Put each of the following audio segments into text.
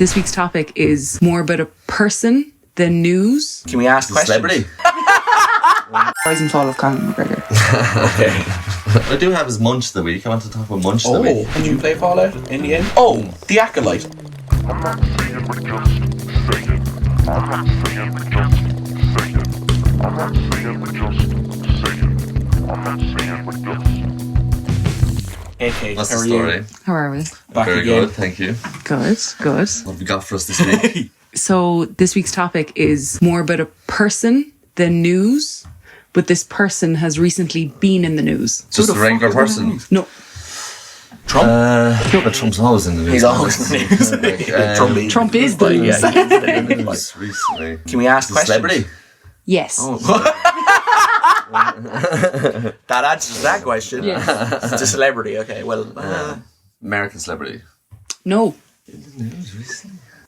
This week's topic is more about a person than news. Can we ask questions? Celebrity. Rise and fall of Conor McGregor. Okay. I do have his Munch of the week. I want to talk about Munch of the week. Did you play Fallout in the end? Oh, the Acolyte. I'm not saying we're just saying. I'm not saying we're just saying. I'm not saying we're just saying. I'm not saying we're just. Hey, Kate, What's how the are story? you? How are we? Back Very again. good, thank you. Good, good. What have you got for us this week? So this week's topic is more about a person than news, but this person has recently been in the news. Just a regular person. No. Trump? But Trump's always in the news. He's always in the news. Trump is the news. Yeah, he is in the news. News recently. Can we ask questions? Celebrity. Yes. That answers that question. Yes. It's a celebrity, okay. Well, American celebrity. No.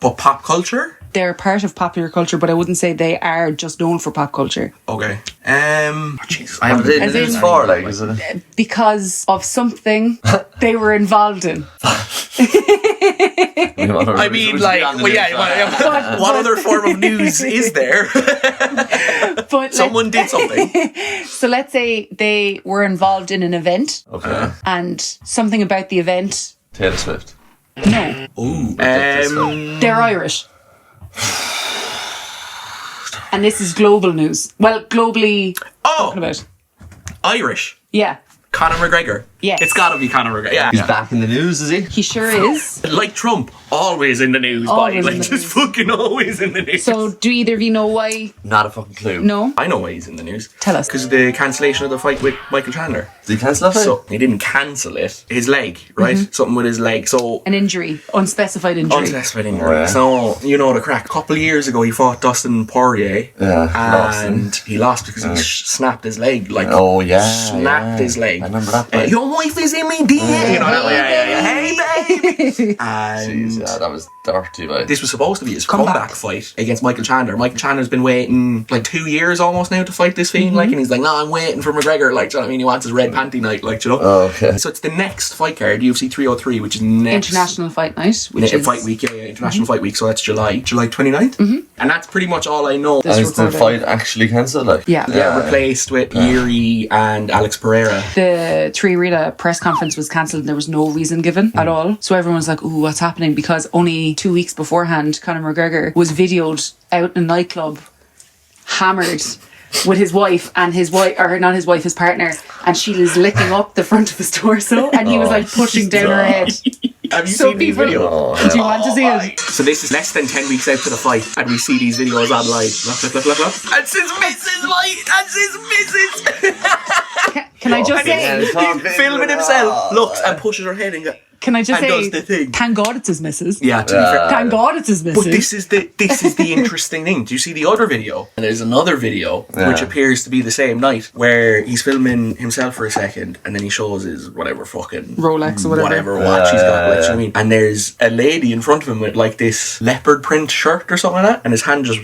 but pop culture? They're part of popular culture, but I wouldn't say they are just known for pop culture. Okay. Jesus. I haven't been in As the news in- for, like, is it? Because of something they were involved in. I mean, like, well, yeah, what other form of news is there? But Someone did something. So let's say they were involved in an event, Okay. and something about the event. Taylor Swift. No, Ooh. they're Irish. And this is global news. Well, globally talking about. Irish. Yeah, Conor McGregor. Yes. It's gotta be Conor McGregor. Yeah. He's back in the news, is he? he sure is. Like Trump, always in the news, Always like in the just news. fucking always in the news. So do either of you know why? Not a fucking clue. No? I know why he's in the news. Tell us. Because of the cancellation of the fight with Michael Chandler. Did he cancel that fight? So he didn't cancel it. His leg, right? Something with his leg. So An injury. Unspecified injury. unspecified injury. Oh, yeah. So you know the crack. A couple of years ago, he fought Dustin Poirier, lost him. and he lost because he snapped his leg. Like, Oh, yeah. snapped his leg. I remember that fight. Your wife is in me, DM. You know that way. Yeah. Hey, baby. And Jeez, yeah, that was dirty, like. this was supposed to be his comeback fight against Michael Chandler. Michael Chandler's been waiting like 2 years almost now to fight this fiend, like, and he's like, no, I'm waiting for McGregor, like, do you know what I mean? He wants his red panty night, like, do you know? Oh, okay. So it's the next fight card, UFC 303, which is next. International Fight Night, which is Fight week, yeah, International Fight week, so that's July 29th. And that's pretty much all I know. This And is the recording. fight actually cancelled, like? Yeah. Replaced with Yuri and Alex Pereira. The Three Arena press conference was cancelled and there was no reason given at all. So everyone was like, ooh, what's happening? Because only 2 weeks beforehand, Conor McGregor was videoed out in a nightclub, hammered with his wife and his partner, and she was licking up the front of his torso and he was like pushing down her head. Have you So seen these people- videos? Do you want to see it? So this is less than 10 weeks out to the fight, and we see these videos online. Look. And his missus, like, and his missus. Can I just Yeah, say, it's all He's filming himself, looks and pushes her head and goes, can I just and say, does the thing. thank God it's his missus. Yeah, to be fair. Thank God it's his missus. But this is the interesting thing. Do you see the other video? And there's another video which appears to be the same night where he's filming himself for a second and then he shows his whatever fucking Rolex or whatever. watch he's got. Like, you know what I mean? And there's a lady in front of him with like this leopard print shirt or something like that, and his hand just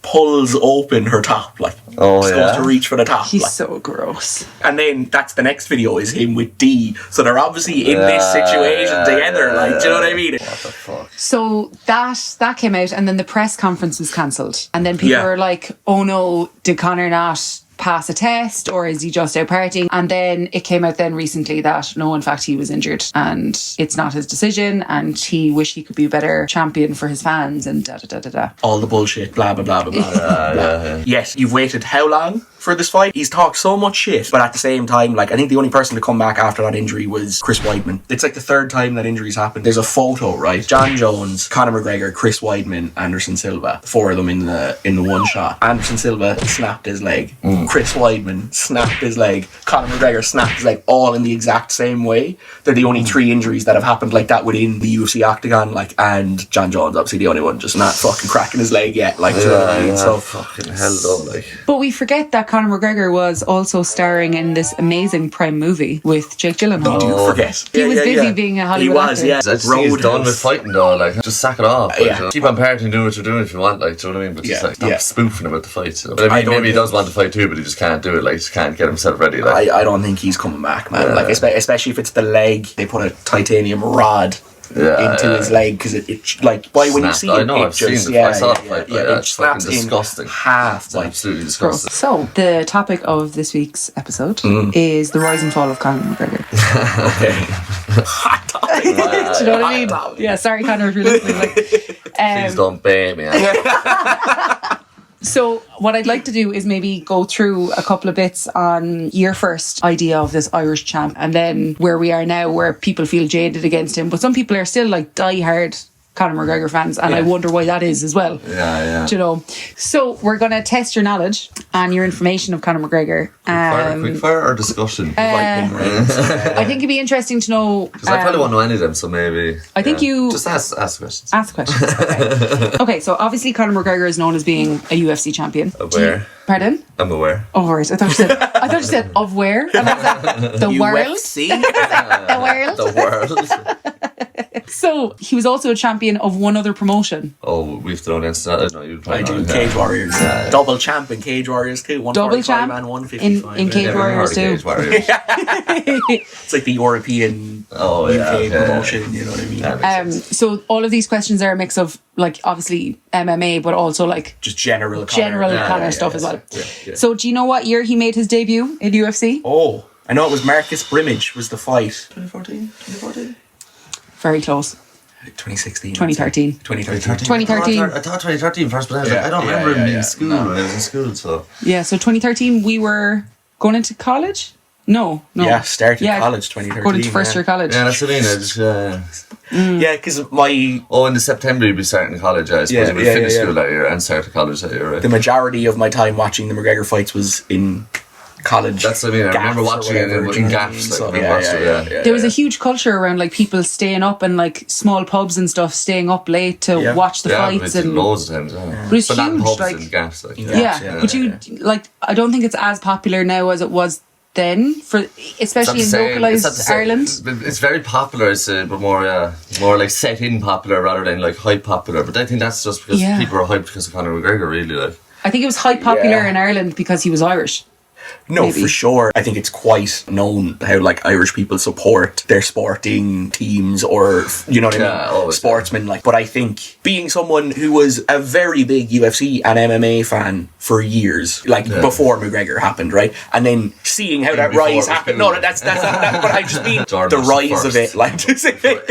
pulls open her top, like just goes to reach for the top. He's like. so gross. And then that's the next video is him with D. So they're obviously in this situation together. Like, do you know what I mean? What the fuck? So that came out, and then the press conference was cancelled, and then people Yeah. were like, "Oh no, did Conor not pass a test, or is he just out partying?" And then it came out then recently that no, in fact, he was injured, and it's not his decision, and he wished he could be a better champion for his fans, and da da da da da. All the bullshit, blah, blah, blah, blah, blah, blah. Yes, you've waited how long for this fight? He's talked so much shit, but at the same time, like, I think the only person to come back after that injury was Chris Weidman. It's like the third time that injury's happened. There's a photo, right? John Jones, Conor McGregor, Chris Weidman, Anderson Silva. The four of them in the one shot. Anderson Silva snapped his leg. Chris Weidman snapped his leg. Conor McGregor snapped his leg, all in the exact same way. They're the only three injuries that have happened like that within the UFC octagon, like, and John Jones, obviously the only one just not fucking cracking his leg yet, like, do you know what I mean? So fucking hell though, like. But we forget that Conor McGregor was also starring in this amazing Prime movie with Jake Gyllenhaal. do forget. He was busy being a Hollywood He was, actor. yeah. I just think he's done with fighting though, like, just sack it off. Like, Yeah. you know. Keep on partying, do what you're doing if you want, like, do you know what I mean? But just like, stop spoofing about the fight. You know? But I mean, maybe he does want to fight too, but he just can't do it, like, he just can't get himself ready. Like. I don't think he's coming back, man. Like, especially if it's the leg, they put a titanium rod into his leg because it like by when you see it, I know, it I've seen just it. I saw it, like, it it's fucking snaps in disgusting. half. It's Like, absolutely disgusting. So, the topic of this week's episode is the rise and fall of Conor McGregor. hot topic. Do you know what I mean? Yeah, sorry, Conor, if you're listening. Like, Please don't bait me. so, what I'd like to do is maybe go through a couple of bits on your first idea of this Irish champ, and then where we are now, where people feel jaded against him, but some people are still like die-hard Conor McGregor fans, and I wonder why that is as well. Yeah. Do you know? So we're going to test your knowledge and your information of Conor McGregor. Quick fire or discussion? I think it'd be interesting to know. Because I probably won't know any of them, so maybe. I think you just ask questions. ask questions. Okay. Okay, so obviously Conor McGregor is known as being a UFC champion. Aware. Pardon? I'm aware. Oh, right. I thought you said of where? And I was like, the world. UFC? The world. The world. So he was also a champion of one other promotion. Oh, we've thrown in. No, you'd probably I do know. Cage Warriors. Double champ in Cage Warriors too. Double champ and 155. in Cage Never Warriors heard too. of Cage Warriors. It's like the European UK promotion. You know what I mean? That makes sense. So all of these questions are a mix of like obviously MMA, but also like Just general Conor stuff as well. Yeah. So do you know what year he made his debut in UFC? Oh, I know it was Marcus Brimage was the fight. 2014? Very close. 2016. 2013. 2013. I thought 2013 first, but I was like, I don't remember him in school when I was in school, so. Yeah, so 2013 we were going into college? No. Yeah, started college 2013. Going into first year college. Yeah, that's what I mean. I just, Yeah, because my in September you'd be starting college, I suppose. You would finish school that year and start college that year, right? the majority of my time watching the McGregor fights was in college. That's what I mean. I remember watching it in gaps. There was a huge culture around like people staying up and like small pubs and stuff, staying up late to watch the fights and loads of times. But it's not huge, pubs like and gaps, like but you like I don't think it's as popular now as it was then, for especially in localized Ireland. It's very popular, but more like set in popular rather than like hype popular. But I think that's just because people are hyped because of Conor McGregor, really. Like, I think it was hype popular in Ireland because he was Irish. No, maybe. for sure. I think it's quite known how like Irish people support their sporting teams or, you know what I mean, sportsmen. Like, but I think being someone who was a very big UFC and MMA fan for years, like before McGregor happened, right, and then seeing how that rise happened. No, that's not that. But I just mean Jordan the rise of it, like to say, first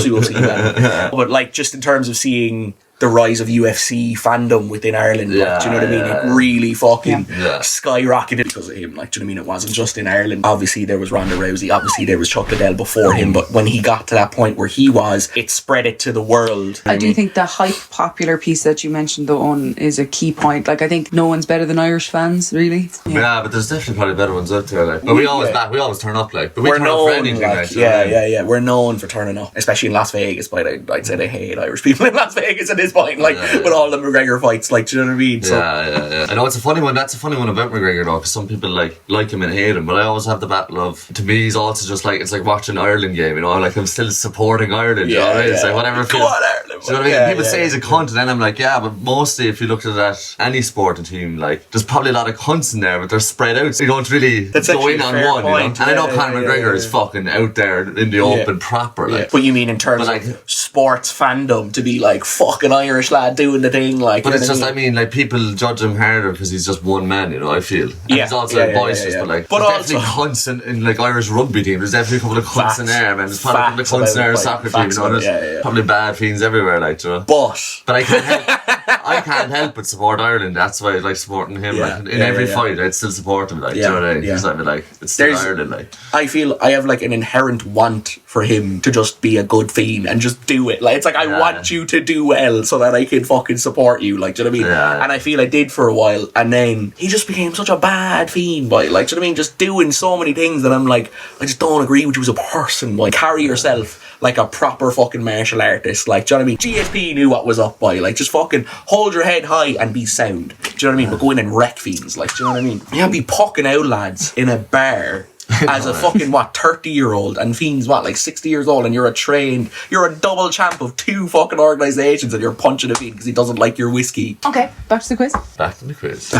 UFC man. But like just in terms of seeing the rise of UFC fandom within Ireland, like, do you know what I mean? It really fucking skyrocketed because of him. Like, do you know what I mean? It wasn't just in Ireland. Obviously, there was Ronda Rousey. Obviously, there was Chuck Liddell before him. But when he got to that point where he was, it spread it to the world. I do think the hype popular piece that you mentioned, though, on is a key point. Like, I think no one's better than Irish fans, really. Yeah, but there's definitely probably better ones out there. Like, but we always turn up. Like, but we're turn up for anything. Like, yeah. We're known for turning up, especially in Las Vegas. But I'd say they hate Irish people in Las Vegas at this point. Like. With all the McGregor fights, like, do you know what I mean? So, I know it's a funny one. That's a funny one about McGregor, though, because some people like him and hate him. But I always have the battle of. To me, he's also just like it's like watching an Ireland game. You know, I'm still supporting Ireland. You know what I mean? It's like whatever. Go on, Ireland. Do you know what I mean? People say he's a cunt, and then I'm like, yeah, but mostly if you look at that any sporting team, like there's probably a lot of cunts in there, but they're spread out, so you don't really go in on one. Point. You know? And I know Conor McGregor is fucking out there in the open proper. Like, but you mean in terms of sports fandom to be like fucking Irish lad doing the thing, like. But it's just, I mean, like people judge him harder because he's just one man, you know. I feel. And he's also boisterous, but like, but there's definitely cunts in like Irish rugby team. There's definitely a couple of cunts in there, man. There's probably a couple of cunts in Irish soccer team, you know. There's probably bad fiends everywhere, like, you know. But I can't help but support Ireland. That's why I like supporting him. Like, in every fight, I'd still support him. Like, do you know what I mean? Because I'd be like, it's still Ireland. Like, I feel I have like an inherent want for him to just be a good fiend and just do it. Like, it's like I want you to do well so that I can fucking support you. Like, do you know what I mean? Yeah. And I feel I did for a while, and then he just became such a bad fiend, boy. Like, do you know what I mean? Just doing so many things that I'm like, I just don't agree with you as a person. Like, carry yourself like a proper fucking martial artist. Like, do you know what I mean? GSP knew what was up, boy. Like, just fucking hold your head high and be sound. Do you know what I mean? But go in and wreck fiends. Like, do you know what I mean? Yeah, be pucking out lads in a bar as a fucking 30-year-old, and Fiend's like 60 years old, and you're a double champ of 2 fucking organisations, and you're punching a Fiend because he doesn't like your whiskey. Okay, back to the quiz. Back to the quiz.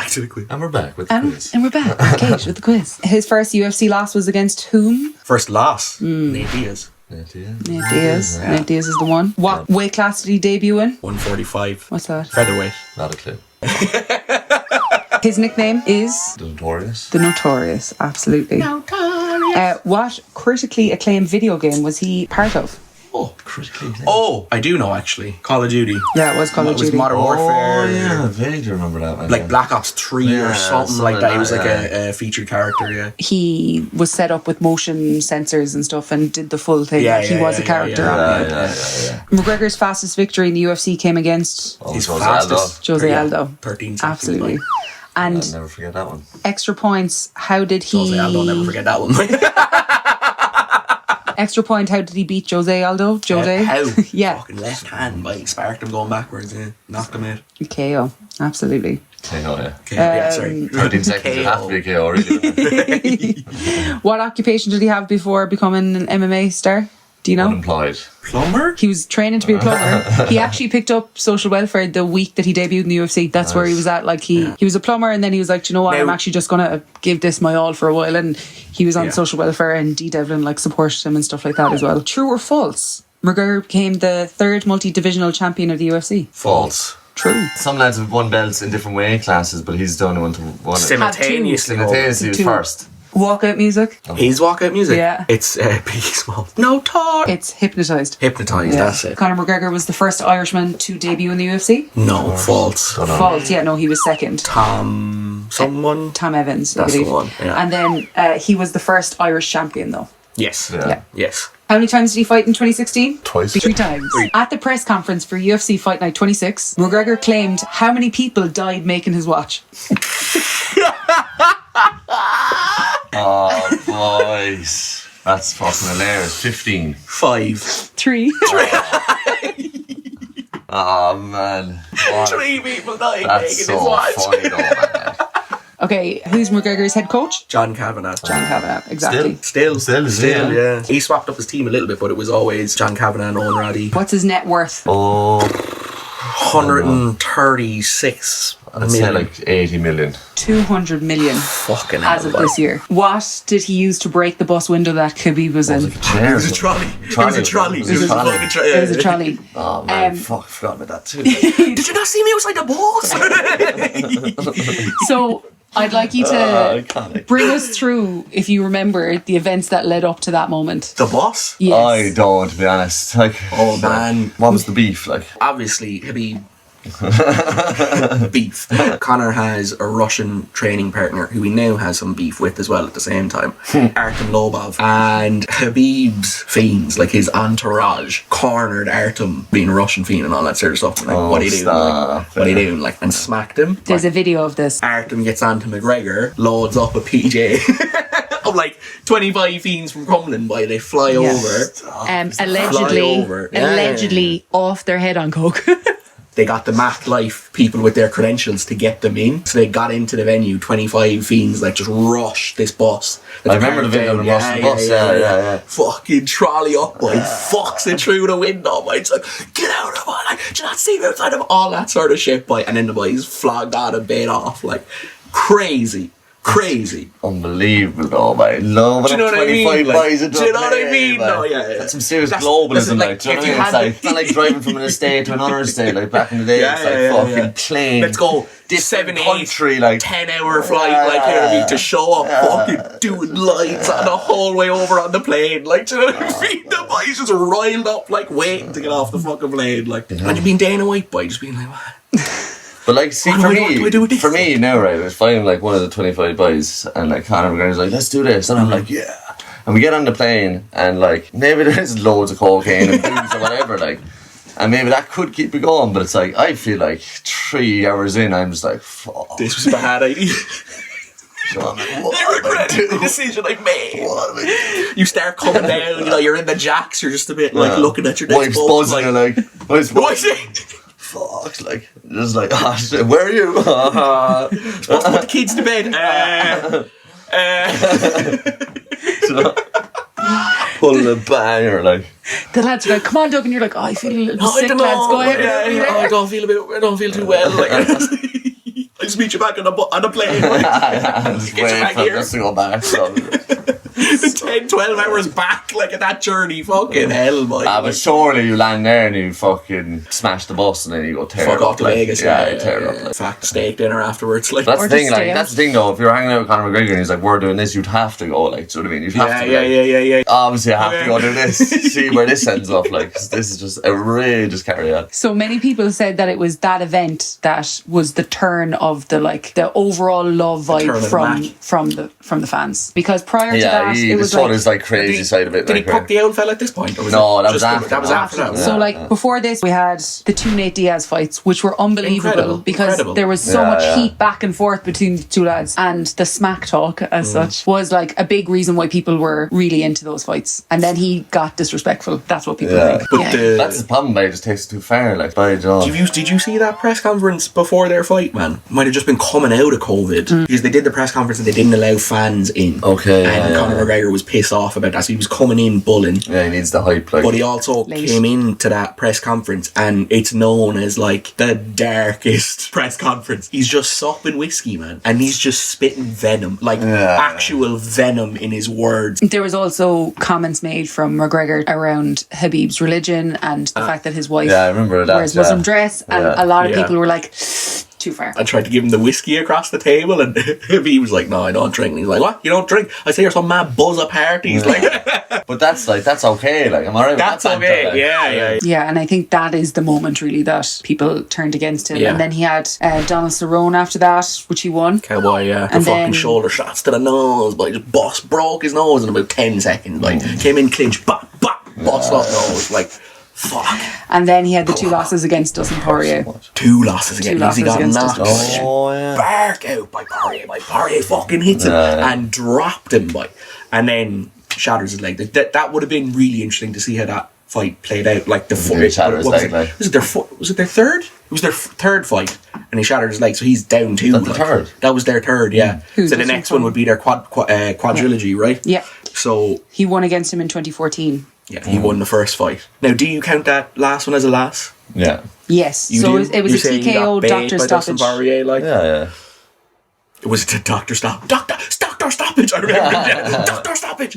And we're back with the quiz. And we're back, Kate, with the quiz. His first UFC loss was against whom? First loss, Nate Diaz. Nate Diaz. Nate Diaz is the one. What weight class did he debut in? 145. What's that? Featherweight. Not a clue. His nickname is? The Notorious. The Notorious, absolutely. Notorious. What critically acclaimed video game was he part of? Oh, critically acclaimed. Oh, I do know actually. Call of Duty. Yeah, it was Call of It was Duty. Modern Warfare. Oh, yeah, I vaguely remember that one. Like Black Ops 3 or something like that. He was like yeah. a featured character, yeah. He was set up with motion sensors and stuff and did the full thing. Yeah, Like, he was a character on it. Yeah. McGregor's fastest victory in the UFC came against Oh, He's Jose fastest. Jose Yeah, Aldo. 13 seconds. Absolutely. I'll And never forget that one. extra points, how did he... Jose Aldo, never forget that one. Extra point, how did he beat Jose Aldo? Jose? How? Yeah. Fucking left hand, like, sparked him going backwards, yeah. Knocked him out. KO. Absolutely. KO, yeah. Okay, yeah, sorry. 13 seconds, it have to be KO, really. What occupation did he have before becoming an MMA star? Do you know? Unemployed. Plumber? He was training to be a plumber. He actually picked up social welfare the week that he debuted in the UFC. That's where he was at. Like he was a plumber, and then he was like, do you know what? Now- I'm actually just gonna give this my all for a while. And he was on Yeah. social welfare, and D Devlin like supported him and stuff like that as well. True or false? McGregor became the 3rd multi-divisional champion of the UFC. False. True. Some lads have won belts in different weight classes, but he's the only one to win it. Simultaneously. Simultaneously, he was Two. first. Walkout music. His walkout music? Yeah. It's Biggie Small. Notorious. It's hypnotized. Hypnotised, Yeah. that's it. Conor McGregor was the first Irishman to debut in the UFC. No, false. Don't know. False. Yeah, no, he was second. Tom someone? Tom Evans, I That's the believe. one, yeah. And then he was the first Irish champion, though. Yes. Yeah. Yes. How many times did he fight in 2016? Twice. 3 times. At the press conference for UFC Fight Night 26, McGregor claimed how many people died making his watch. Oh, boys. That's fucking hilarious. 15. 5. 3. Oh, man. What? 3 people died That's making so his watch. funny, though, man. Okay, who's McGregor's head coach? John Kavanagh. John Kavanagh, exactly. Still, yeah. yeah. He swapped up his team a little bit, but it was always John Kavanagh and Owen Roddy. What's his net worth? Oh, 136 I'd say like 80 million. 200 million fucking as of this year. What did he use to break the bus window that Khabib was in? It was a trolley. It was a trolley. It was a fucking trolley. It was a trolley. Oh, man. Fuck, I forgot about that too. Did you not see me outside the bus? So I'd like you to iconic. bring us through, if you remember, the events that led up to that moment. The boss? Yes. I don't, to be honest. Like, Oh, man. what was the beef like? Obviously, Khabib. Beef. Conor has a Russian training partner who he now has some beef with as well at the same time. Artem Lobov. And Khabib's fiends, like his entourage, cornered Artem being a Russian fiend and all that sort of stuff. Like, what are you doing? Like, what are you doing? Like, and smacked him. There's a video of this. Artem gets onto McGregor, loads up a PJ of like 25 fiends from Crumlin by. They fly Yeah. over. Allegedly, Fly over. Yeah. allegedly off their head on coke. They got the Mac Life people with their credentials to get them in. So they got into the venue, 25 fiends, like just rushed this bus. I remember the video of them rushing the bus, yeah. Fucking trolley up, boy. Fucks it through the window, boy. It's like, get out of it, like, do you not see me outside of all that sort of shit, boy? And then the boys flogged on and bait off, like, crazy. Unbelievable, though, mate. Love Do you know what I mean? 25 boys in Do you know what I Dublin, mean? man. No, yeah. That's some serious That's- globalism, listen, like, like, do you know if what I you mean? It's had like, it's not like driving from an estate to another estate, like back in the day. It's like fucking plane. Let's go. Different 7, 8, country, like 10-hour flight, like, you know what I mean, to show up, fucking doing lights on the whole way over on the plane, like, do you know what I mean? The boys just riled up, like, waiting to get off the fucking plane, like, and you've been Dana White, boy, just being like, what? But like, see, What for do I do with this? me now, right, if I'm like one of the 25 boys and like Conor McGregor's like, let's do this, and I'm like, yeah. And we get on the plane and like, maybe there's loads of cocaine and booze or whatever, like, and maybe that could keep me going, but it's like, I feel like 3 hours in, I'm just like, fuck. This was a bad idea. So I'm like, I what regret the decision I made. You start coming down, you know, you're in the jacks, you're just a bit like looking at your next wife's buzzing and like, wife's What's buzzing. it? Fuck, like, just like, oh shit, where are you? Supposed to put the kids to bed. Pulling a banger, like. The lads are like, come on, Doug, and you're like, oh, I feel a little I sick, don't lads. know. Go ahead. I don't feel too well. Like, I just meet you back on the plane. Like, Just get you wait back for here. us to go back. So. The 10, 12 hours back, like at that journey, fucking hell, boy. But surely you land there and you fucking smash the bus and then you go tear Fuck it up. off to like, Vegas, tear it up. Like. Fact, steak dinner afterwards, like. That's Or the thing, just like, stay that's out. the thing though, if you're hanging out with Conor McGregor and he's like, we're doing this, you'd have to go, like, do you know what I mean? You'd have to, Yeah. obviously I have to go do this, see where this ends up, like, 'cause this is just outrageous carry on. So many people said that it was that event that was the turn of the overall love turn of vibe the from the fans, because prior to Yeah, that he it was was told like, his like crazy side of it. Did like, he puck the old fella at this point? Or was No, it that was just after that was that. after that. so like before this we had the two Nate Diaz fights, which were unbelievable because there was so much heat back and forth between the two lads, and the smack talk as such was like a big reason why people were really into those fights. And then he got disrespectful. That's what people think. But that's the problem, mate. It just takes it too far. Like, by John. Did you see that press conference before their fight, man? Might have just been coming out of COVID because they did the press conference and they didn't allow fans in. Okay, and Conor McGregor was pissed off about that, so he was coming in bulling. Yeah, he needs the hype. Like. But he also came into that press conference, and it's known as like the darkest press conference. He's just sopping whiskey, man, and he's just spitting venom, like actual venom in his words. There was also comments made from McGregor around Habib's religion and the fact that his wife I remember that, wears Muslim dress, and a lot of people were like, too far. I tried to give him the whiskey across the table, and he was like, no, I don't drink. And he's like, what? You don't drink? I say you're some mad buzz up party. He's like, but that's okay. Like, I'm alright with that's that. okay. Like. Yeah, and I think that is the moment really that people turned against him. And then he had Donald Cerrone after that, which he won. Cowboy, the And fucking then- shoulder shots to the nose, but just broke his nose in about 10 seconds. Like, came in clinch, bop, bust up nose, like, fuck. And then he had the two losses against Dustin Poirier. Two losses against. He got against knocked Dustin bark out by Poirier. Poirier fucking hits him and dropped him, and then shatters his leg. That would have been really interesting to see how that fight played out. Like the foot, Was it their third? It was their third fight, and he shattered his leg, so he's down two. That's the third. That was their third, yeah. Who's so the this next one one would be their quadrilogy, right? Yeah. So He won against him in 2014. yeah, he won the first fight. Now, do you count that last one as a loss? Yeah. Yes. You So do? it was You a say he got TKO bait doctor by Dustin stoppage. Poirier, like? Yeah. Was it the doctor stoppage? I remember doctor stoppage.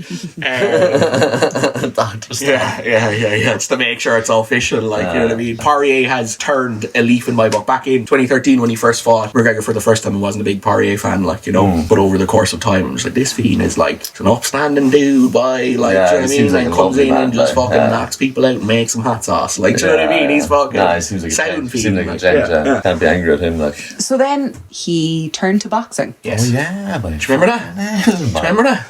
Yeah. It's to make sure it's official, like, you know what I mean? Poirier has turned a leaf in my book. Back in 2013 when he first fought McGregor for the first time, I wasn't a big Poirier fan, like, you know, but over the course of time, I'm just like, this fiend is like an upstanding dude, boy, like, do you know what I mean? Like And comes in man, and just like, fucking knocks people out and makes some hot sauce, like, do you know what I mean? He's fucking he seems like sound a gent. fiend, Can't be angry at him, like. So then he turned to boxing. Yes. Oh yeah, boy. Do you remember that? Do you remember that?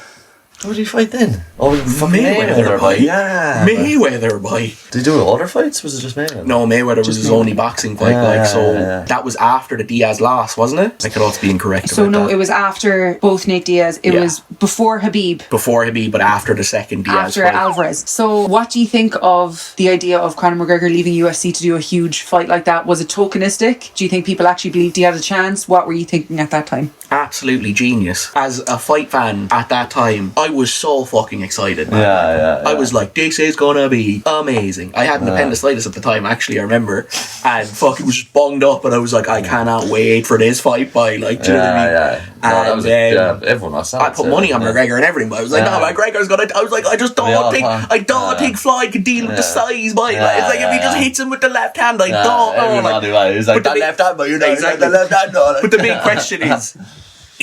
Who did he fight then? Oh, fucking Mayweather, boy. Yeah. Mayweather, boy. Did he do other fights? Was it just Mayweather? No, Mayweather was his only boxing fight, that was after the Diaz loss, wasn't it? I could also be incorrect So about no, that. it was after both Nate Diaz. It was before Habib. Before Habib, but after the second Diaz After fight. Alvarez. So what do you think of the idea of Conor McGregor leaving UFC to do a huge fight like that? Was it tokenistic? Do you think people actually believed he had a chance? What were you thinking at that time? Absolutely genius. As a fight fan at that time, I was so fucking excited, man. Yeah. I was like, this is gonna be amazing. I had an appendicitis at the time, actually, I remember, and fucking was just bunged up, and I was like, I cannot wait for this fight, boy. Like, do you know what I mean? And everyone was I put money on McGregor and everything, but I was like, no, McGregor's gonna. I was like, I don't think Floyd could deal with the size, boy. Like, it's like if he just hits him with the left hand, I don't. He's like, that left hand, but you know, Exactly. the left hand. No. But the big question is,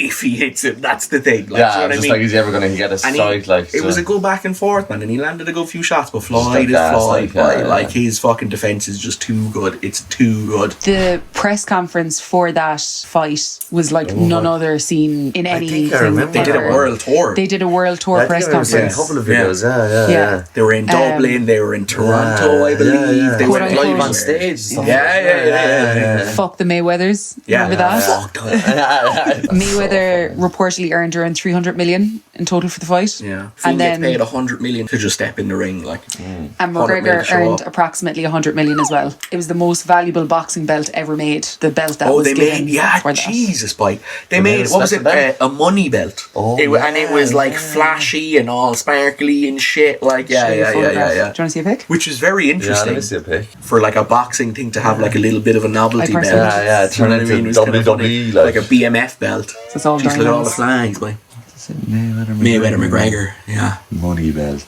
if he hits him, that's the thing. Like, do you know what I just mean? like, is he ever going to get a And strike? Like, it was a good back and forth, man, and he landed a good few shots, but Floyd is gas, Floyd. like, Like, his fucking defense is just too good. It's too good. The press conference for that fight was like none other seen in anything. I remember. They did a ever. world tour. They did a world tour press I remember seeing a conference. couple of videos. Yeah. They were in Dublin. They were in Toronto, I believe. They Quote went unquote. live on stage. Yeah. Fuck the Mayweathers. Yeah. Remember that? Fuck that. Mayweather Mayweather reportedly earned around 300 million in total for the fight. Yeah. And then paid 100 million to just step in the ring, like. And 100 million McGregor show earned up. approximately 100 million as well. It was the most valuable boxing belt ever made. The belt that was they given made, yeah, for that. Jesus, boy. They made, what was it, a money belt. Oh, And it was like flashy and all sparkly and shit, like, Show you a yeah. photograph. Do you want to see a pic? Which is very Yeah, interesting let me see a pic. for like a boxing thing to have like a little bit of a novelty I belt. personally- Yeah, You turn know what I into mean? It was kind of funny. WWE, Like a BMF belt. So it's all Just look at all the diamonds. flags, boy. Mayweather McGregor, yeah. Money belt.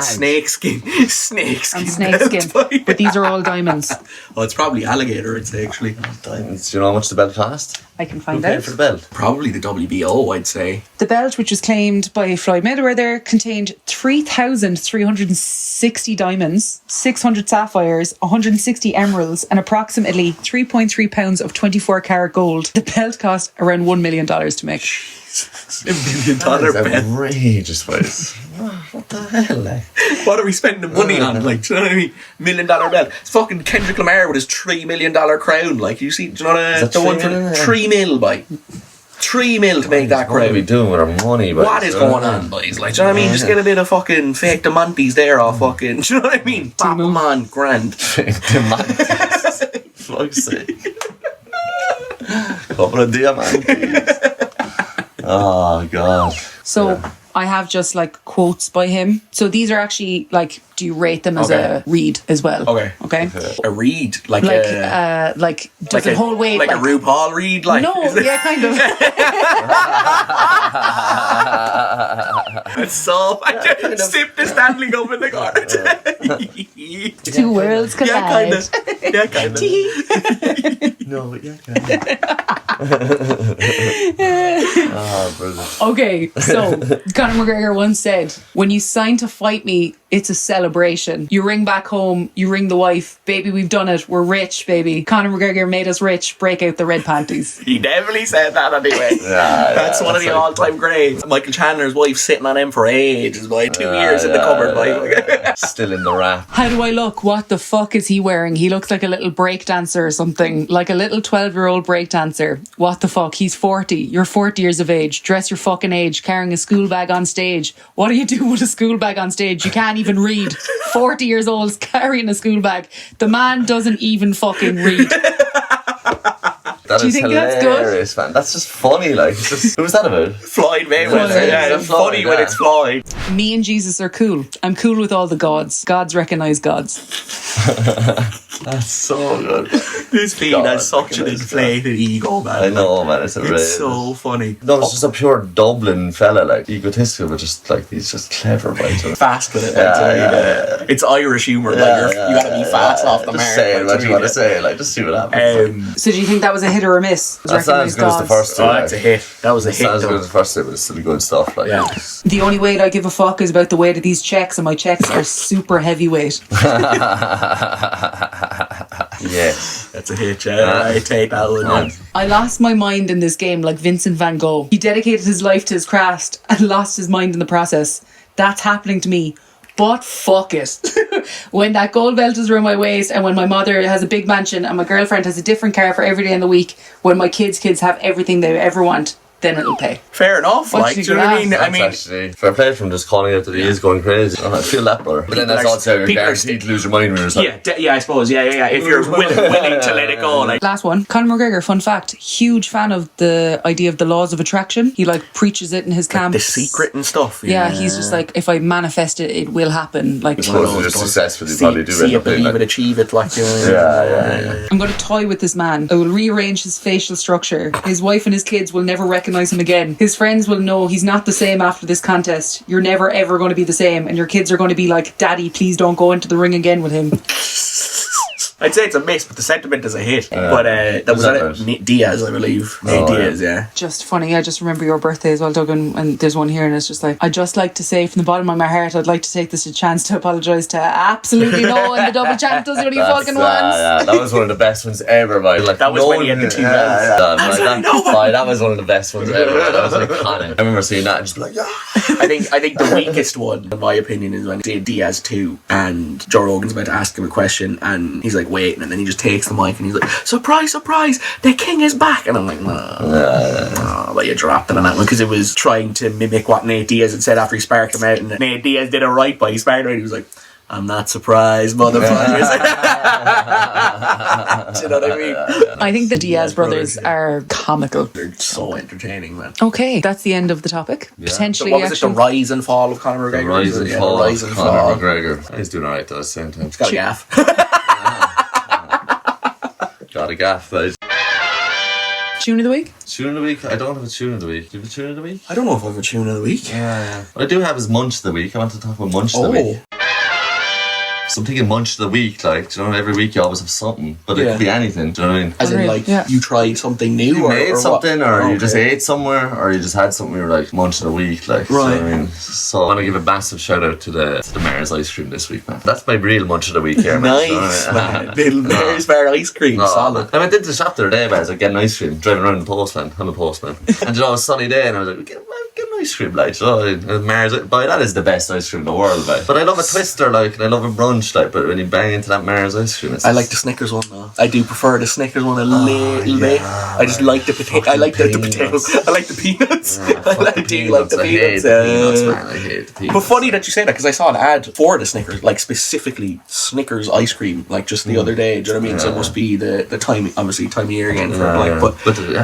Snakeskin. Snakeskin. And snakeskin. belt, boy. But these are all diamonds. Oh, it's probably alligator, I'd say, actually. Diamonds. Do you know how much the belt cost? I can Who find paid out. for the belt? Probably the WBO, I'd say. The belt, which was claimed by Floyd Mayweather, contained 3,360 diamonds, 600 sapphires, 160 emeralds, and approximately 3.3 pounds of 24 karat gold. The belt cost around $1 million to make. $1 million That's belt. outrageous, boys. What the hell, like? What are we spending the money on? Like, do you know what I mean? $1 million belt. It's fucking Kendrick Lamar with his $3 million crown. Like, you see, do you know that the one 3 for million? 3 mil, boy. 3 mil to make that What are we crown. doing with our money, boys? What is going on, boys? Like, do you know what I mean? Just get a bit of fucking fake diamantes there, or fucking, do you know what I mean? Pop 'em on, grand. Diamantes. Fuck's sake. Couple of diamantes. Oh, God. So I have just like quotes by him. So these are actually like, do you rate them as Okay. a read as well? Okay. Okay. A read, like Like, a... like does it hold weight? Like a RuPaul read, like... No, yeah, kind of. It's so... I just sip the standing up in the corner. Two worlds collide. Yeah, kind of. Yeah, kind of. No, yeah, Oh, brilliant. Okay, so Conor McGregor once said, when you sign to fight me, it's a celebration. You ring back home, you ring the wife, baby, we've done it, we're rich, baby. Conor McGregor made us rich, break out the red panties. He definitely said that anyway. That's one of the all-time greats. Michael Chandler's wife sitting on him for ages, boy. 2 years in the cupboard, boy. Still in the wrap. How do I look? What the fuck is he wearing? He looks like a little breakdancer or something. Like a little 12-year-old breakdancer. What the fuck? He's 40. You're 40 years of age. Dress your fucking age. Carrying a school bag on stage. What do you do with a school bag on stage? You can't even read. 40 years old carrying a school bag. The man doesn't even fucking read. That Do you is think that's good? hilarious, man. That's just funny, like. It's just, who was that about? Floyd Mayweather. Floyd. Yeah, it's Floyd, funny when yeah. it's Floyd. Me and Jesus are cool. I'm cool with all the gods. Gods recognize gods. That's so good. This feed God, has such an inflated ego, man. I know, man. It's hilarious. It's so funny. No, it's just a pure Dublin fella, like egotistical, but just like he's just clever, right? Fast with it. Yeah, like, yeah. It's Irish humour. Like, you gotta be fast off the just mark. say like, what do you want to say, like just see what happens. So do you think that was a hit or a miss? That's not as good as the first two. Oh, like. that's a hit. That was a It's hit, not as though. good as the first two, but it's still good stuff. Like, Yeah. The only weight I give a fuck is about the weight of these checks, and my checks are super heavyweight. yes. That's a hit, yeah. I take that one. Yeah. Yeah. I lost my mind in this game like Vincent van Gogh. He dedicated his life to his craft and lost his mind in the process. That's happening to me. But fuck it. When that gold belt is around my waist and when my mother has a big mansion and my girlfriend has a different car for every day in the week, when my kids' have everything they ever want, then it'll pay. Fair enough. What Like, do do you you know what I think mean? of I mean, Actually, fair play from just calling out that he is going crazy. Oh, I feel that, brother. But then that's People are- also you're people are guaranteed to lose your mind when you're like, yeah, I suppose. Yeah. If you're willing to let it go, like. Last one. Conor McGregor, fun fact, huge fan of the idea of the laws of attraction. He like preaches it in his camp. The secret and stuff. Yeah, he's just like, if I manifest it, it will happen. Like, I suppose if you're successful, you See, probably do see end it, up being believe like, it, achieve it. Like, you know, yeah. I'm going to toy with this man. I will rearrange his facial structure. His wife and his kids will never recognize him again. His friends will know he's not the same after this contest. You're never ever going to be the same. And your kids are going to be like, Daddy, please don't go into the ring again with him. I'd say it's a miss, but the sentiment is a hit. But that was that Nate Diaz, I believe. Oh, Nate Diaz, yeah. Just funny. I just remember your birthday as well, Doug. And there's one here and it's just like, I'd just like to say from the bottom of my heart, I'd like to take this a chance to apologise to absolutely no one. The double champ does what he fucking wants. Yeah, that was one of the best ones ever, right? Like, That was when he had the two belts. That was one of the best ones ever. That was iconic. I remember seeing that and just be like, yeah. I think the weakest one, in my opinion, is when Diaz 2 and Joe Rogan's about to ask him a question and he's like, like waiting, and then he just takes the mic and he's like, surprise, surprise, the king is back. And I'm like, no, but you dropped it on that one because it was trying to mimic what Nate Diaz had said after he sparked him out, and Nate Diaz did it right by he sparked him out. He was like, I'm not surprised, motherfuckers. Do you know what I mean? I think the Diaz brothers are comical. They're so entertaining, man. Okay, that's the end of the topic. Potentially, So what was it? The rise and fall of Conor McGregor. The rise and fall of Conor McGregor. He's doing alright though at the same time. He's got a gaff. Got a gaff, mate. Tune of the week? Tune of the week? I don't have a tune of the week. Do you have a tune of the week? I don't know if I have a tune of the week. Yeah. What I do have is munch of the week. I want to talk about munch of the week. So I'm thinking munch of the week, like, do you know, every week you always have something, but it could be anything, do you know what I mean? As in, like, you tried something new, you made or something, what? or you just ate somewhere, or you just had something you were like, munch of the week, like, right. Do you know what I mean? So I want to give a massive shout out to the Mare's ice cream this week, man. That's my real munch of the week here, man. Nice, man. Little Mare's Bar ice cream, solid. I went into the shop the other day, man. I was like, getting ice cream, driving around the postman. I'm a postman. And you know, it was a sunny day, and I was like, get an ice cream, like, you know, Mare's, boy, that is the best ice cream in the world, like. But I love a twister, like, and I love a brunch, like, but when you bang into that Mare's ice cream, I like the Snickers one though. I do prefer the Snickers one a little bit. I just like the potato. I like the potatoes. I like the peanuts. I do like the peanuts. I hate the peanuts. But funny that you say that because I saw an ad for the Snickers, like specifically Snickers ice cream, like just the other day. Do you know what I mean? So it must be the time, obviously time of year again for like. But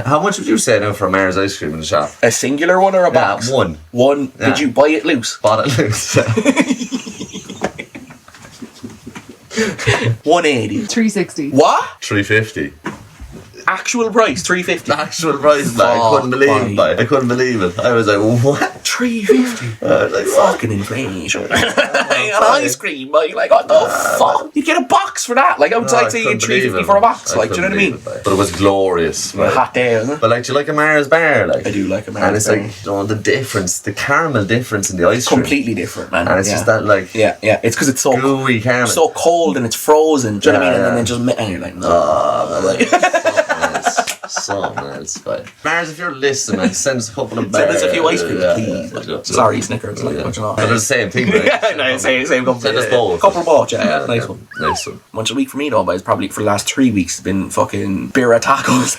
how much would you say now for a Mare's ice cream in the shop? A singular one or a box? One. One. Yeah. Did you buy it loose? Bought it loose. 180. 360. What? 350. Actual price, 350. Actual price, man. I couldn't believe it. I couldn't believe it. I was like, what? 350? Like, fucking inflation. An ice cream, like what the fuck? You get a box for that. Like outside saying 350 for a box. Like, do you know what I mean? But it was glorious. Right? Hot day, isn't it? But like, do you like a Mare's bar? Like, I do like a Mare's bar. bar. And it's like, you know, the difference, the caramel difference in the ice cream. Completely different, man. And it's just that, like, yeah. It's because it's so gooey caramel. So cold and it's frozen. Do you know what I mean? And then just and you're like, no. Like, so nice, but Mars, if you're listening, man, send us a couple of bars. Send us a few ice creams, please. Sorry, Snickers, like what you know. But they're the same thing, right? Yeah, no, same couple. Send us both. Couple of both, yeah. Nice one. Nice one. Munch a week for me though, but it's probably for the last 3 weeks been fucking beer tacos.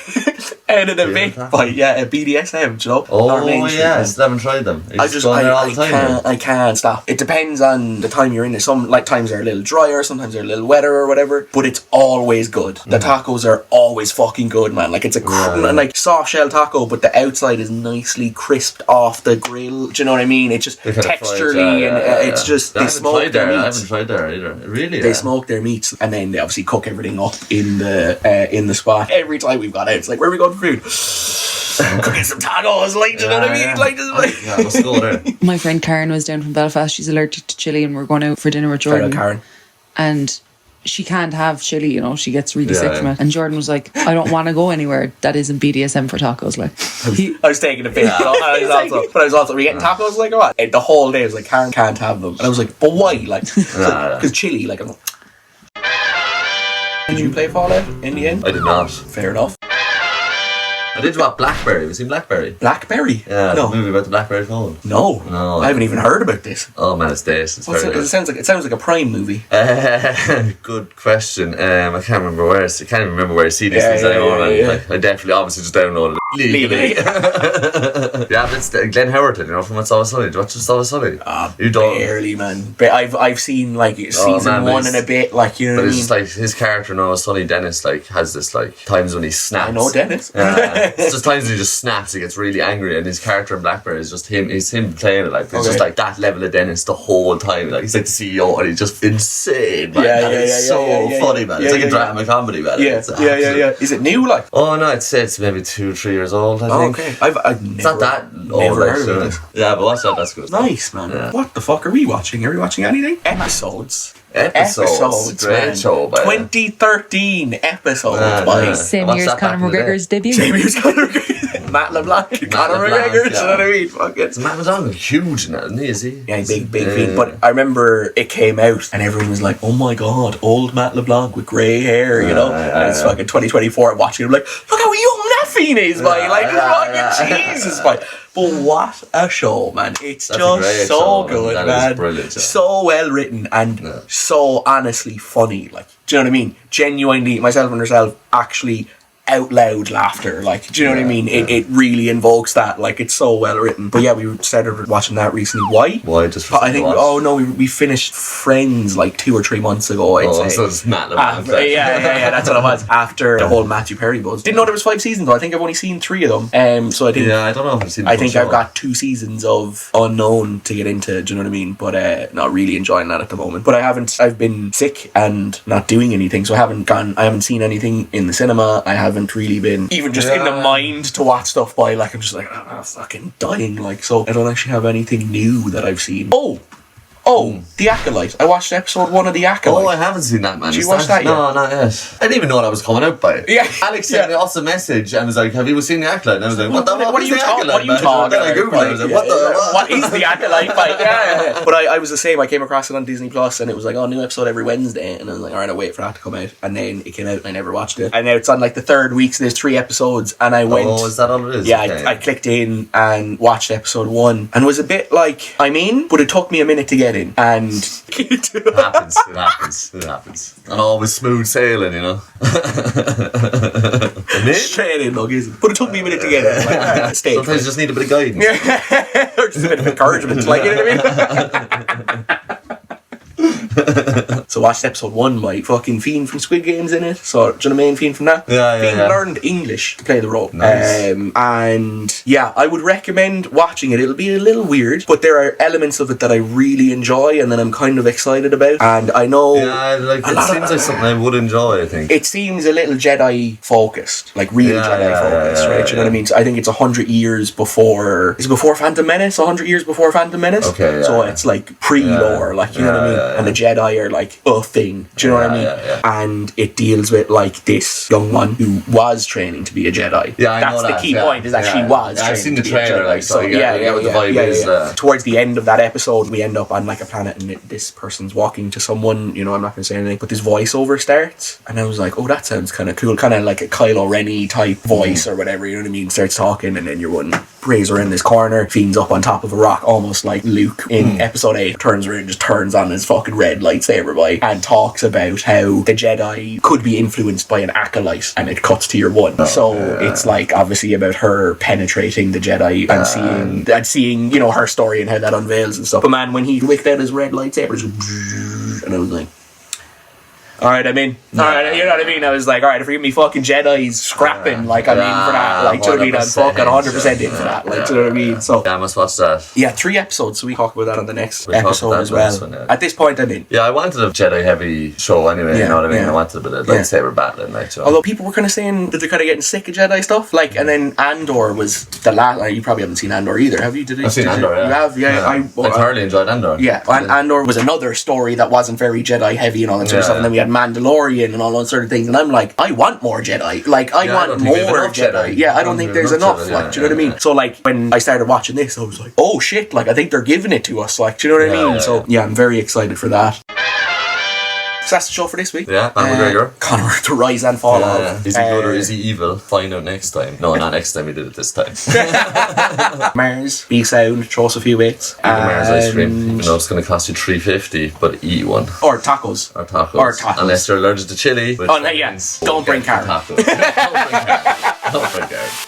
Out of the bit by a BDSM, you know. Oh yeah, I still haven't tried them. I can't stop. It depends on the time you're in it. Some like times are a little drier, sometimes they're a little wetter or whatever. But it's always good. The tacos are always fucking good, man. Like it's a like soft shell taco, but the outside is nicely crisped off the grill. Do you know what I mean? It's just texturally and it's just they smoke their meats. I haven't tried there either. Really? They smoke their meats and then they obviously cook everything up in the spot. Every time we've got out, it's like, where are we going for food? Cooking some tacos, like, do you know what I mean? Like, yeah, let's go there. My friend Karen was down from Belfast. She's allergic to chili, and we're going out for dinner with Jordan. Karen. And she can't have chili, you know. She gets really sick from it. And Jordan was like, I don't want to go anywhere that isn't BDSM for tacos. Like, I was taking a piss, but I was also, are we getting tacos like or what? And the whole day was like, Karen can't have them, and I was like, but why? Like, because chili, like. Did you play Fallout in the end? I did not. Fair enough. I did watch Blackberry. Have you seen Blackberry? Blackberry? Yeah, no. the movie about the Blackberry phone. No. I haven't even heard about this. Oh man, it's this. It's very good. It sounds like a Prime movie. Good question. I can't remember where. I can't even remember where I see these things anymore. I definitely, obviously, just downloaded it legally. Yeah, but it's Glenn Howerton, you know, from It's Always Sunny. Do you watch It's Always Sunny? You don't. Barely, man. But I've seen like season 1 and a bit. Like, you know what I mean? But it's just like his character in Always Sunny, Dennis, like has this like times when he snaps. I know Dennis. It's just times when he just snaps, he gets really angry, and his character in Blackberry is just him. It's him playing it like it's just like that level of Dennis the whole time. Like he's like the CEO, and he's just insane, man. It's so funny, man. It's like a drama comedy, man. Yeah. Is it new, like? Oh no, it's maybe 2-3 years old. I think. Okay, I've it's not that old. Never heard of it. Yeah, but watch that. That's good. Nice, man. Yeah. What the fuck are we watching? Are we watching anything? Episodes, great show, by 2013 episodes. Same year as Conor McGregor's debut. Same year as Conor McGregor. Matt LeBlanc, Conor McGregor. Do you know what I mean? Fuck it. Matt LeBlanc huge in that, isn't he? Is he? Yeah, he's big fiend. But I remember it came out and everyone was like, "Oh my god, old Matt LeBlanc with grey hair," you know. And it's fucking 2024. I'm watching him like, look how young that fiend is, boy. Like, fucking Jesus, boy. But what a show, man. It's That's just so show, good, man. man. Brilliant, so well written and so honestly funny. Like, do you know what I mean? Genuinely, myself and herself actually out loud laughter. Like, do you know what I mean? It really invokes that. Like, it's so well written. But yeah, we started watching that recently. Why? Just for I think, we finished Friends like 2 or 3 months ago, I'd say. So it's Matt LeBlanc. Yeah, that's what it was. After the whole Matthew Perry buzz. Didn't know there was 5 seasons though. I think I've only seen 3 of them. So I think... Yeah, I don't know if I've seen I think I've got 2 seasons of Unknown to get into, do you know what I mean? But not really enjoying that at the moment. But I've been sick and not doing anything, so I haven't seen anything in the cinema. I haven't really been even just in the mind to watch stuff by, like, I'm just like, I'm fucking dying, like, so I don't actually have anything new that I've seen. The Acolyte. I watched episode 1 of The Acolyte. Oh, I haven't seen that, man. Did you watch that yet? No, not yet. I didn't even know that was coming out by it. Yeah. Alex sent me off a message and was like, have you seen The Acolyte? And I was like, what are you talking about? Then I googled it. I was like, what is The Acolyte? But I was the same. I came across it on Disney Plus and it was like, new episode every Wednesday. And I was like, alright, I'll wait for that to come out. And then it came out and I never watched it. And now it's on like the 3rd week, so there's 3 episods. And I went... Oh, is that all it is? Yeah, Okay. I clicked in and watched episode 1 and was a bit like, I'm in, but it took me a minute to get in. And... It happens. And always smooth sailing, you know. Straight in, look, isn't it? But it took me a minute to get in. Like, Sometimes you just need a bit of guidance. or just a bit of encouragement, like, you know what I mean? So watched episode 1 by fucking Fiend from Squid Game's in it. So, do you know the main Fiend from that? Fiend learned English to play the role. Nice. And yeah, I would recommend watching it. It'll be a little weird, but there are elements of it that I really enjoy and that I'm kind of excited about. And I know... Yeah, like, it seems like something I would enjoy, I think. It seems a little Jedi focused, like real Jedi focused, right? You know what I mean? So I think it's 100 years before... Is it before Phantom Menace? 100 years before Phantom Menace? Okay, yeah. So it's like pre-lore, like, you know what I mean? And the Jedi are like a thing, do you know what I mean? And it deals with like this young one who was training to be a Jedi. Yeah, I That's know the that, key point, is that she was I've seen the training to be a trailer, Jedi. like, so I get what the vibe is. Towards the end of that episode, we end up on like a planet and this person's walking to someone, you know, I'm not going to say anything, but this voiceover starts and I was like, oh, that sounds kind of cool, kind of like a Kylo Ren type voice or whatever, you know what I mean? Starts talking and then your one brays her in this corner, Fiend's up on top of a rock, almost like Luke in episode 8, turns around, just turns on his fucking red lightsaber boy and talks about how the Jedi could be influenced by an acolyte, and it cuts to your one. It's like obviously about her penetrating the Jedi and seeing, you know, her story and how that unveils and stuff. But man, when he whipped out his red lightsaber, and I was like, alright, I'm in. Alright, you know what I mean? I was like, alright, if you give me fucking Jedi's scrapping, like, I'm in for that. Like, do you know what I mean? I'm fucking 100% in for that. Like, do you know what I mean? So, yeah, I must watch that. Yeah, 3 episodes, so we talk about that on the next We'll episode as well. At this point, I'm in. Yeah, I wanted a Jedi heavy show anyway, you know what I mean? Yeah. I wanted a bit of lightsaber battling, like, so. Although people were kind of saying that they're kind of getting sick of Jedi stuff, like, and then Andor was the last. You probably haven't seen Andor either, have you? I've seen Andor, yeah. You have, yeah. I thoroughly enjoyed Andor. Yeah, and Andor was another story that wasn't very Jedi heavy and all that sort of stuff. And then we had Mandalorian and all those sort of things. And I'm like, I want more Jedi. Like, I want more Jedi. Yeah, I don't think there's enough. Like, do you know what I mean? So, like, when I started watching this, I was like, oh shit! Like, I think they're giving it to us. Like, do you know what I mean? So, yeah, I'm very excited for that. So that's the show for this week. Yeah, Conor McGregor. Conor, the rise and fall of. Is he good or is he evil? Find out next time. No, not next time, he did it this time. Mars, be sound, throw us a few bits. Eat a Mars ice cream, even though it's going to cost you $3.50, but eat one. Or tacos. Unless you're allergic to chili. Oh, no, yes. Don't bring carrot. Don't bring carrot.